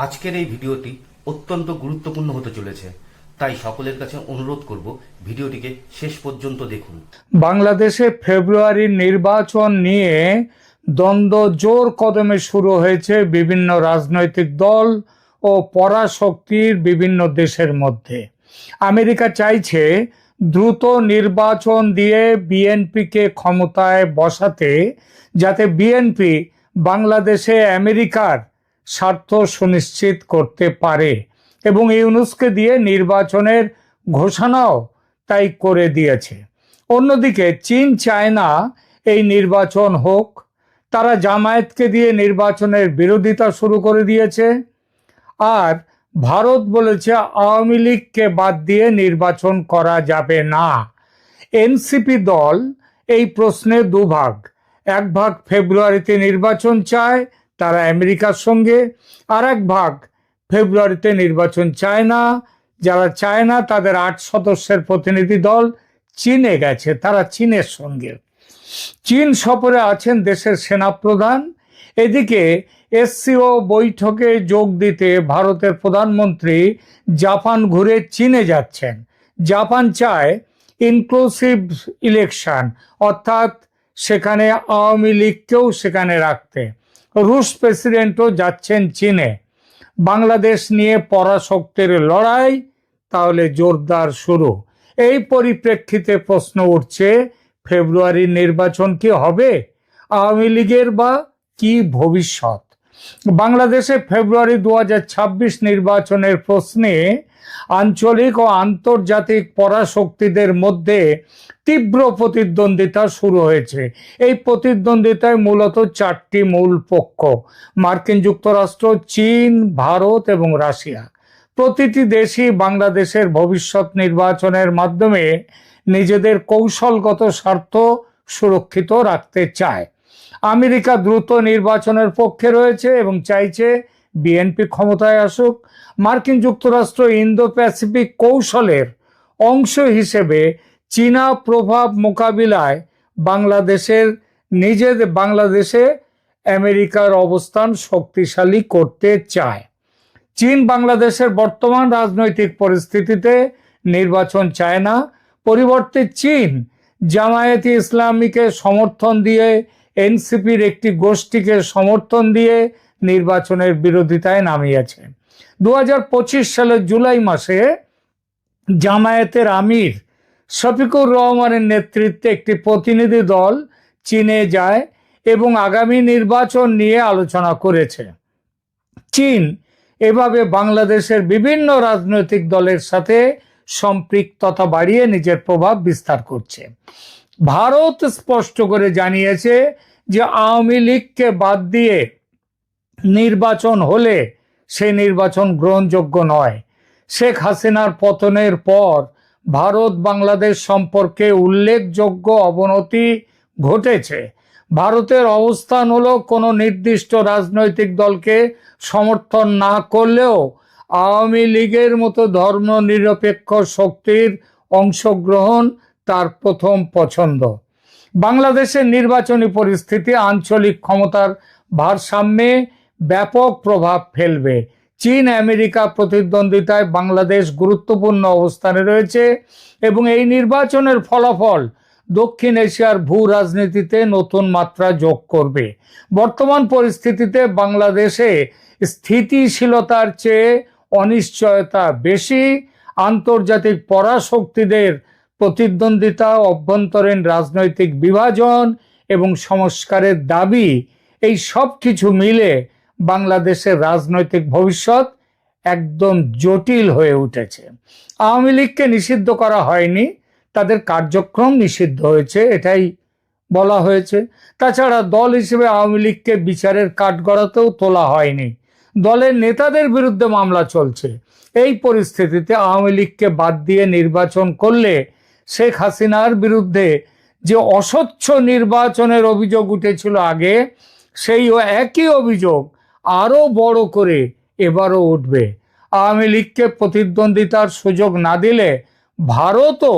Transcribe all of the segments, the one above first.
আজকের এই ভিডিওটি অত্যন্ত গুরুত্বপূর্ণ হতে চলেছে, তাই সকলের কাছে অনুরোধ করব ভিডিওটিকে শেষ পর্যন্ত দেখুন। বাংলাদেশে ফেব্রুয়ারির নির্বাচন নিয়ে দ্বন্দ্ব জোর কদমে শুরু হয়েছে বিভিন্ন রাজনৈতিক দল ও পরাশক্তির বিভিন্ন দেশের মধ্যে। আমেরিকা চাইছে দ্রুত নির্বাচন দিয়ে বিএনপিকে ক্ষমতায় বসাতে, যাতে বিএনপি বাংলাদেশে আমেরিকার স্বার্থ সুনিশ্চিত করতে পারে, এবং ইউনূসকে দিয়ে নির্বাচনের ঘোষণাও তাই করে দিয়েছে। অন্যদিকে চীন চায় না এই নির্বাচন হোক। তারা জামায়াতকে দিয়ে নির্বাচনের বিরোধিতা শুরু করে দিয়েছে। আর ভারত বলেছে আওয়ামী লীগকে বাদ দিয়ে নির্বাচন করা যাবে না। এনসিপি দল এই প্রশ্নে দুভাগ। এক ভাগ ফেব্রুয়ারিতে নির্বাচন চায়, তারা আমেরিকার সঙ্গে। আর এক ভাগ ফেব্রুয়ারিতে নির্বাচন চায় না। যারা চায় না তাদের ৮ সদস্যের প্রতিনিধি দল চীনে গেছে, তারা চীনের সঙ্গে। চীন সফরে আছেন দেশের সেনাপ্রধান। এদিকে এসসিও বৈঠকে যোগ দিতে ভারতের প্রধানমন্ত্রী জাপান ঘুরে চীনে যাচ্ছেন। জাপান চায় ইনক্লুসিভ ইলেকশন, অর্থাৎ সেখানে আওয়ামী লীগকেও সেখানে রাখতে। রুশ প্রেসিডেন্টও যাচ্ছেন চীনে। বাংলাদেশ নিয়ে পরাশক্তির লড়াই তাহলে জোরদার শুরু। এই পরিপ্রেক্ষিতে প্রশ্ন উঠছে, ফেব্রুয়ারির নির্বাচন কি হবে? আওয়ামী লীগের বা কি ভবিষ্যৎ? বাংলাদেশে ফেব্রুয়ারি 2026 নির্বাচনের প্রশ্নে আঞ্চলিক ও আন্তর্জাতিক পরাশক্তিদের মধ্যে তীব্র প্রতিদ্বন্দ্বিতা শুরু হয়েছে। এই প্রতিদ্বন্দ্বিতায় মূলত 4টি মূল পক্ষ: মার্কিন যুক্তরাষ্ট্র, চীন, ভারত এবং রাশিয়া। প্রতিটি দেশই বাংলাদেশের ভবিষ্যৎ নির্বাচনের মাধ্যমে নিজেদের কৌশলগত স্বার্থ সুরক্ষিত রাখতে চায়। আমেরিকা দ্রুত নির্বাচনের পক্ষে রয়েছে এবং চাইছে বিএনপি ক্ষমতায় আসুক। মার্কিন যুক্তরাষ্ট্র ইন্দো প্যাসিফিক কৌশলের অংশ হিসেবে চীনা প্রভাব মোকাবিলায় বাংলাদেশে আমেরিকার অবস্থান শক্তিশালী করতে চায়। চীন বাংলাদেশের বর্তমান রাজনৈতিক পরিস্থিতিতে নির্বাচন চায় না। পরিবর্তে চীন জামায়াতে ইসলামীকে সমর্থন দিয়ে, এনসিপির একটি গোষ্ঠীকে সমর্থন দিয়ে নির্বাচনের বিরোধিতায় নামিয়েছে। 2025 সালের জুলাই মাসে জামায়াতের আমির শফিকুর রহমানের নেতৃত্বে একটি প্রতিনিধি দল চীনে যায় এবং আগামী নির্বাচন নিয়ে আলোচনা করেছে। চীন এভাবে বাংলাদেশের বিভিন্ন রাজনৈতিক দলের সাথে সম্পৃক্ততা বাড়িয়ে নিজের প্রভাব বিস্তার করছে। ভারত স্পষ্ট করে জানিয়েছে যে আওয়ামী লীগকে বাদ দিয়ে নির্বাচন হলে সেই নির্বাচন গ্রহণযোগ্য নয়। শেখ হাসিনার পতনের পর ভারত বাংলাদেশ সম্পর্কে উল্লেখযোগ্য অবনতি ঘটেছে। ভারতের অবস্থান হলো কোনো নির্দিষ্ট রাজনৈতিক দলকে সমর্থন না করলেও আওয়ামী লীগের মতো ধর্মনিরপেক্ষ শক্তির অংশগ্রহণ তার প্রথম পছন্দ। বাংলাদেশের নির্বাচনী পরিস্থিতি আঞ্চলিক ক্ষমতার ভারসাম্যে ব্যাপক প্রভাব ফেলবে। চীন আমেরিকা প্রতিদ্বন্দ্বিতায় বাংলাদেশ গুরুত্বপূর্ণ অবস্থানে রয়েছে এবং এই নির্বাচনের ফলাফল দক্ষিণ এশিয়ার ভূ রাজনীতিতে নতুন মাত্রা যোগ করবে। বর্তমান পরিস্থিতিতে বাংলাদেশে স্থিতিশীলতার চেয়ে অনিশ্চয়তা বেশি। আন্তর্জাতিক পরাশক্তিদের প্রতিদ্বন্দ্বিতা, অভ্যন্তরীণ রাজনৈতিক বিভাজন এবং সংস্কারের দাবি, এই সব কিছু মিলে বাংলাদেশের রাজনৈতিক ভবিষ্যৎ একদম জটিল হয়ে উঠেছে। আওয়ামী লীগকে নিষিদ্ধ করা হয়নি, তাদের কার্যক্রম নিষিদ্ধ হয়েছে, এটাই বলা হয়েছে। তাছাড়া দল হিসেবে আওয়ামী লীগকে বিচারের কাঠগড়াতেও তোলা হয়নি। দলের নেতাদের বিরুদ্ধে মামলা চলছে। এই পরিস্থিতিতে আওয়ামী লীগকে বাদ দিয়ে নির্বাচন করলে শেখ হাসিনার বিরুদ্ধে যে অস্বচ্ছ নির্বাচনের অভিযোগ উঠেছিল আগে, সেই একই অভিযোগ আরো বড় করে এবারও উঠবে। আওয়ামী লীগকে প্রতিদ্বন্দ্বিতার সুযোগ না দিলে ভারতও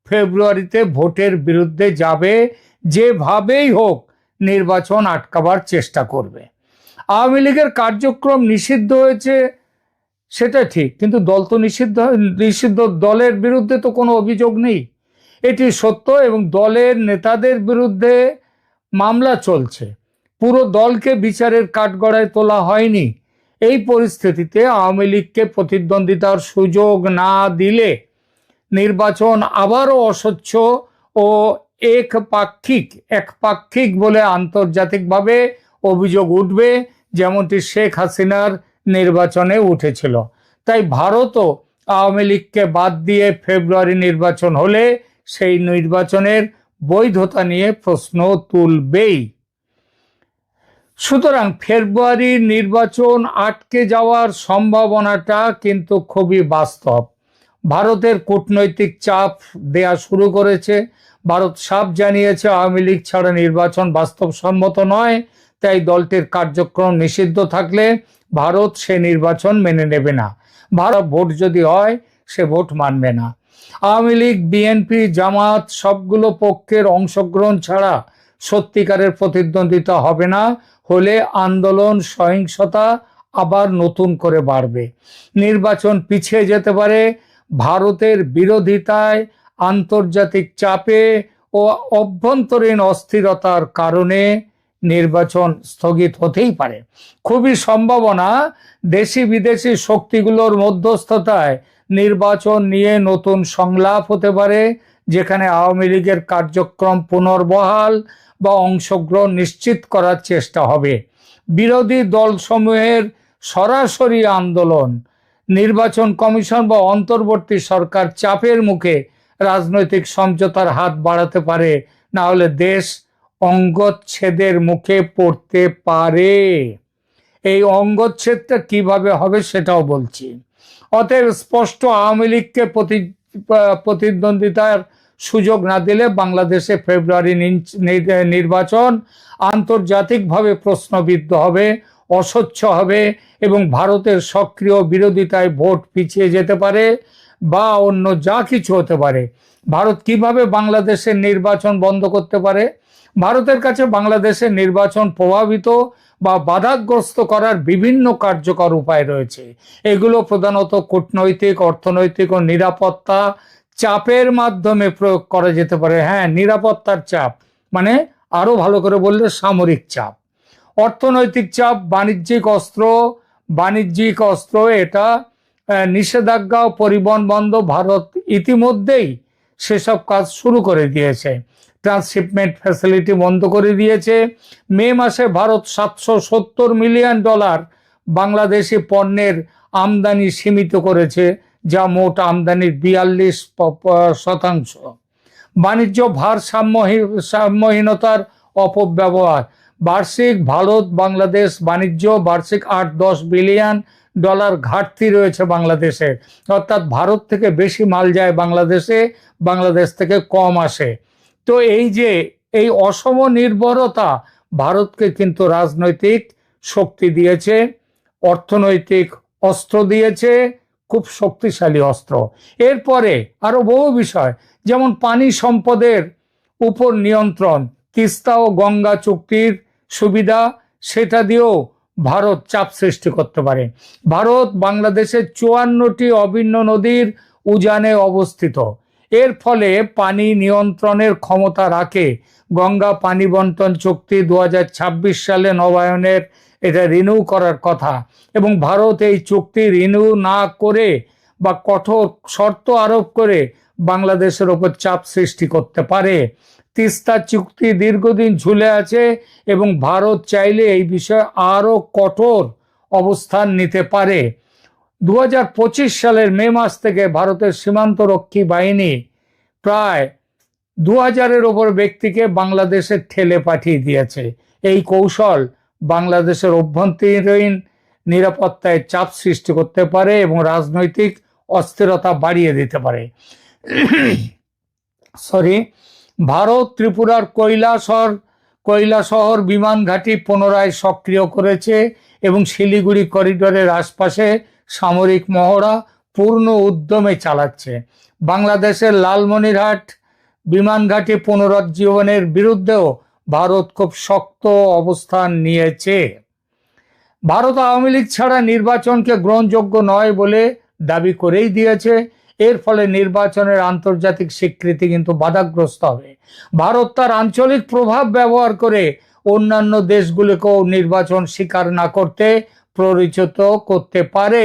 ফেব্রুয়ারিতে ভোটের বিরুদ্ধে যাবে, যেভাবেই হোক নির্বাচন আটকাবার চেষ্টা করবে। আওয়ামী লীগের কার্যক্রম নিষিদ্ধ হয়েছে সেটা ঠিক, কিন্তু দল তো নিষিদ্ধ দলের বিরুদ্ধে তো কোনো অভিযোগ নেই, এটি সত্য। এবং দলের নেতাদের বিরুদ্ধে মামলা চলছে, পুরো দলকে বিচারের কাঠগড়ায় তোলা হয়নি। এই পরিস্থিতিতে আওয়ামী লীগকে প্রতিদ্বন্দ্বিতার সুযোগ না দিলে নির্বাচন আবারও অস্বচ্ছ ও একপাক্ষিক বলে আন্তর্জাতিকভাবে অভিযোগ উঠবে, যেমনটি শেখ হাসিনার নির্বাচনে উঠেছিল। তাই ভারতও আওয়ামী লীগকে বাদ দিয়ে ফেব্রুয়ারি নির্বাচন হলে সেই নির্বাচনের বৈধতা নিয়ে প্রশ্ন তুলবেই। সুতরাং ফেব্রুয়ারির নির্বাচন আটকে যাওয়ার সম্ভাবনাটা কিন্তু খুবই বাস্তব। ভারতের কূটনৈতিক চাপ দেয়া শুরু করেছে। ভারত সাফ জানিয়েছে আওয়ামী লীগ ছাড়া নির্বাচন বাস্তবসম্মত নয়, তাই দলটির কার্যক্রম নিষিদ্ধ থাকলে ভারত সে নির্বাচন মেনে নেবে না। ভারত ভোট যদি হয় সে ভোট মানবে না। আওয়ামী লীগ, বিএনপি, জামাত সবগুলো পক্ষের অংশগ্রহণ ছাড়া সত্যিকারের প্রতিদ্বন্দ্বিতা হবে না, হলে আন্দোলন, সহিংসতা আবার নতুন করে বাড়বে। নির্বাচন পিছিয়ে যেতে পারে। ভারতের বিরোধিতায়, আন্তর্জাতিক চাপে ও অভ্যন্তরীণ অস্থিরতার কারণে নির্বাচন স্থগিত হতেই পারে। খুবই সম্ভাবনা দেশি বিদেশি শক্তিগুলোর মধ্যস্থতায় নির্বাচন নিয়ে নতুন সংলাপ হতে পারে, যেখানে আওয়ামী লীগের কার্যক্রম পুনর্বহাল বা অংশগ্রহণ নিশ্চিত করার চেষ্টা হবে। বিরোধী দলসমূহের সরাসরি আন্দোলন, নির্বাচন কমিশন বা অন্তর্বর্তী সরকার চাপের মুখে রাজনৈতিক সমঝোতার হাত বাড়াতে পারে, না হলে দেশ অঙ্গচ্ছেদের মুখে পড়তে পারে। এই অঙ্গচ্ছেদটা কিভাবে হবে সেটাও বলছি। অতএব স্পষ্ট, আওয়ামী লীগকে প্রতিদ্বন্দ্বিতার সুযোগ না দিলে বাংলাদেশে ফেব্রুয়ারি নির্বাচন আন্তর্জাতিকভাবে প্রশ্নবিদ্ধ হবে, অস্বচ্ছ হবে এবং ভারতের সক্রিয় বিরোধিতায় ভোট পিছিয়ে যেতে পারে বা অন্য যা কিছু হতে পারে। ভারত কিভাবে বাংলাদেশের নির্বাচন বন্ধ করতে পারে? ভারতের কাছে বাংলাদেশের নির্বাচন প্রভাবিত বা বাধাগ্রস্ত করার বিভিন্ন কার্যকর উপায় রয়েছে। এগুলো প্রধানত কূটনৈতিক, অর্থনৈতিক ও নিরাপত্তা চাপের মাধ্যমে প্রয়োগ করা যেতে পারে। হ্যাঁ, নিরাপত্তার চাপ মানে আরো ভালো করে বললে সামরিক চাপ। অর্থনৈতিক চাপ, বাণিজ্যিক অস্ত্র এটা নিষেধাজ্ঞা ও পরিবহন বন্ধ, ভারত ইতিমধ্যেই সেসব কাজ শুরু করে দিয়েছে। ট্রান্সশিপমেন্ট ফ্যাসিলিটি বন্ধ করে দিয়েছে। মে মাসে ভারত $770 মিলিয়ন বাংলাদেশি পণ্যের আমদানি সীমিত করেছে, যা মোট আমদানির 42%। বাণিজ্য ভারসাম্যহীনতার অপব্যবহার, বার্ষিক ভারত বাংলাদেশ বাণিজ্য বার্ষিক $8-10 বিলিয়ন ঘাটতি রয়েছে বাংলাদেশের, অর্থাৎ ভারত থেকে বেশি মাল যায় বাংলাদেশে, বাংলাদেশ থেকে কম আসে। তো এই অসম নির্ভরতা ভারতকে কিন্তু রাজনৈতিক শক্তি দিয়েছে, অর্থনৈতিক অস্ত্র দিয়েছে, খুব শক্তিশালী অস্ত্র। এরপরে আরো বহু বিষয়, যেমন পানি সম্পদের উপর নিয়ন্ত্রণ, তিস্তা ও গঙ্গা চুক্তির সুবিধা, সেটা দিয়েও ভারত চাপ সৃষ্টি করতে পারে। ভারত বাংলাদেশের 54টি অভিন্ন নদীর উজানে অবস্থিত, এর ফলে পানি নিয়ন্ত্রণের ক্ষমতা রাখে। গঙ্গা পানি বন্টন চুক্তি 2026 সালে নবায়নের এটা রিনিউ করার কথা, এবং ভারত এই চুক্তি রিনিউ না করে বা কঠোর শর্ত আরোপ করে বাংলাদেশের ওপর চাপ সৃষ্টি করতে পারে। তিস্তা চুক্তি দীর্ঘদিন ঝুলে আছে এবং ভারত চাইলে এই বিষয়ে আরো কঠোর অবস্থান নিতে পারে। 2025 সালের মে মাস থেকে ভারতের সীমান্তরক্ষী বাহিনী প্রায় 2000-এর ওপর ব্যক্তিকে বাংলাদেশে ঠেলে পাঠিয়ে দিয়েছে। এই কৌশল বাংলাদেশের অভ্যন্তরীণ নিরাপত্তায় চাপ সৃষ্টি করতে পারে এবং রাজনৈতিক অস্থিরতা বাড়িয়ে দিতে পারে। ভারত ত্রিপুরার কৈলাসহর বিমান ঘাঁটি পুনরায় সক্রিয় করেছে এবং শিলিগুড়ি করিডোরের আশপাশে সামরিক মহড়া পূর্ণ উদ্যমে চালাচ্ছে। বাংলাদেশের লালমনিরহাট বিমান ঘাঁটি পুনরুজ্জীবনের বিরুদ্ধেও ভারত খুব শক্ত অবস্থান নিয়েছে। ভারত আওয়ামী লীগ ছাড়া নির্বাচনকে গ্রহণযোগ্য নয় বলে দাবি করেই দিয়েছে। এর ফলে নির্বাচনের আন্তর্জাতিক স্বীকৃতি কিন্তু বাধাগ্রস্ত হবে। ভারত তার আঞ্চলিক প্রভাব ব্যবহার করে অন্যান্য দেশগুলিকেও নির্বাচন স্বীকার না করতে প্ররোচিত করতে পারে।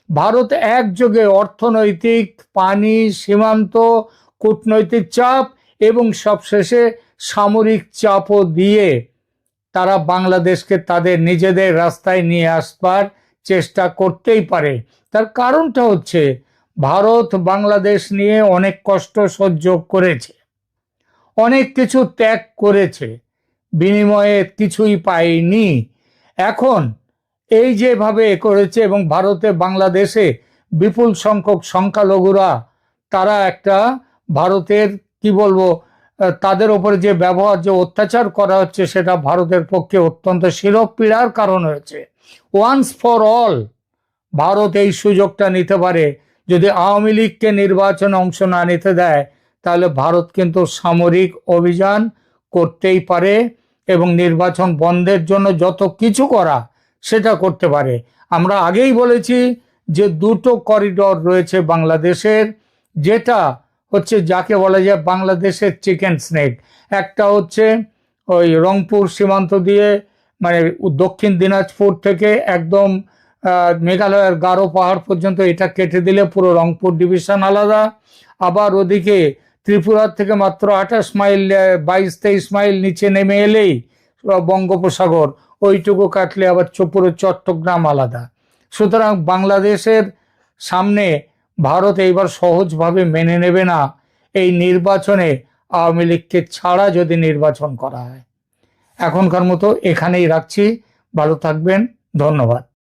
ভারত একযোগে অর্থনৈতিক, পানি, সীমান্ত, কূটনৈতিক চাপ এবং সবশেষে সামরিক চাপও দিয়ে তারা বাংলাদেশকে তাদের নিজেদের রাস্তায় নিয়ে আসবার চেষ্টা করতেই পারে। তার কারণটা হচ্ছে ভারত বাংলাদেশ নিয়ে অনেক কষ্ট সহ্য করেছে, অনেক কিছু ত্যাগ করেছে, বিনিময়ে কিছুই পায়নি। এখন এই যেভাবে করেছে এবং ভারতে বাংলাদেশে বিপুল সংখ্যক সংখ্যালঘুরা তারা একটা ভারতের কি বলবো তাদের উপরে যে ব্যবহার, যে অত্যাচার করা হচ্ছে সেটা ভারতের পক্ষে অত্যন্ত শিরোপীড়ার কারণ হয়েছে। ওয়ান্স ফর অল ভারত এই সুযোগটা নিতে পারে। যদি আওয়ামী লীগকে নির্বাচনে অংশ না নিতে দেয় তাহলে ভারত কিন্তু সামরিক অভিযান করতেই পারে এবং নির্বাচন বন্ধের জন্য যত কিছু করা সেটা করতে পারে। আমরা আগেই বলেছি যে দুটো করিডোর রয়েছে বাংলাদেশের, যেটা হচ্ছে যাকে বলা যায় বাংলাদেশের চিকেন স্নেক। একটা হচ্ছে ওই রংপুর সীমান্ত দিয়ে, মানে দক্ষিণ দিনাজপুর থেকে একদম মেঘালয়ের গারো পাহাড় পর্যন্ত এটা কেটে দিলে পুরো রংপুর ডিভিশন আলাদা। আবার ওদিকে ত্রিপুরার থেকে মাত্র 28 মাইল 22-23 মাইল নিচে নেমে এলেই বঙ্গোপসাগর, ওইটুকু কাটলে আবার পুরো চট্টগ্রাম আলাদা। সুতরাং বাংলাদেশের সামনে ভারত এইবার সহজভাবে মেনে নেবে না এই নির্বাচনে আওয়ামী লীগকে ছাড়া যদি নির্বাচন করা হয়। এখনকার মতো এখানেই রাখছি। ভালো থাকবেন, ধন্যবাদ।